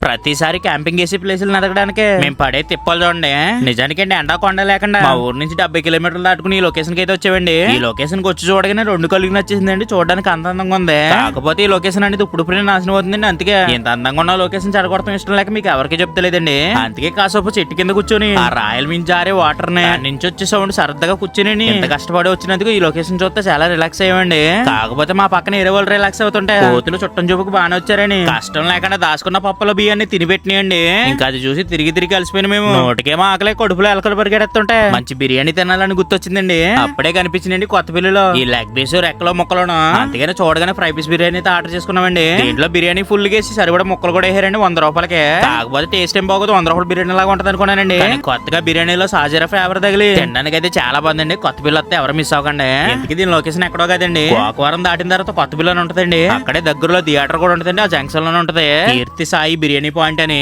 ప్రతిసారి క్యాంపింగ్ చేసే ప్లేసులు ఎదగడానికి మేము పడే తిప్పలు చూడండి. నిజానికి అండి ఎండా కొండ లేకుండా మా ఊరు నుంచి 70 కిలోమీటర్లు దాటుకుని ఈ లొకేషన్ కి అయితే వచ్చావండి. ఈ లొకేషన్ కి వచ్చి చూడగానే 2 కళ్ళకి నచ్చేసిందండి. చూడడానికి అంత అందంగా ఉంది. కాకపోతే ఈ లొకేషన్ అనేది ఇప్పుడు నాశనం అవుతుందండి. అందుకే ఇంత అందంగా ఉన్న లొకేషన్ చెడగొడతాం ఇష్టం లేక మీకు ఎవరికి చెప్తలేదండి. అందుకే కాసేపు చెట్టు కింద కూర్చొని ఆ రాయల్ మించి జారే వాటర్ నుంచి వచ్చే సౌండ్ సరదాగా కూర్చొని ఇంత కష్టపడి వచ్చినందుకు ఈ లొకేషన్ చూస్తే చాలా రిలాక్స్ అయ్యండి. కాకపోతే మా పక్కన ఏరే వాళ్ళు రిలాక్స్ అవుతుంటే కోతులు చుట్టం చూపుకు బాగానే వచ్చారని కష్టం లేకుండా దాచుకున్న పప్పుల బియ్యాన్ని తినిపెట్టినాయండి. ఇంకా అది చూసి తిరిగి కలిసిపోయిన మేము నోటికేమో ఆకలే కడుపులో ఎలకలు పరిగెడుతుంటే మంచి బిర్యానీ తినాలని గుర్తొచ్చిందండి. అప్పుడే కనిపించిందండి కొత్త పిల్లలు ఈ లెగ్ పీస్ రెక్కలో ముక్కలను. అందుకని చూడగానే ఫ్రై పీస్ బిర్యానీ ఆర్డర్ చేసుకున్నామండి. దీంట్లో బిర్యానీ ఫుల్ గేసి సరిపడా ముక్కలు కూడా వేసారండి 100 రూపాయలకి. కాకపోతే టేస్ట్ ఏం బాగోదు, 100 రూపాయల బిర్యానీ లాగా ఉంటది అనుకున్నానండి. కొత్తగా బిర్యానీలో సాజీరా ఫ్లేవర్ తగిలి తినడానికి అయితే చాలా బాగుందండి. కొత్త పిల్ల వస్తే ఎవరు మిస్ అవ్వకండి. ఇంతకీ దీని లొకేషన్ ఎక్కడో కదండి, గోకవరం దాటిన తర్వాత కొత్త పిల్ల ఉంటదండి. అక్కడే దగ్గరలో థియేటర్ కూడా ఉంటదండి. ఆ జంక్షన్ లోనే ఉంటది కీర్తి సాయి బిర్యానీ పాయింట్ అని.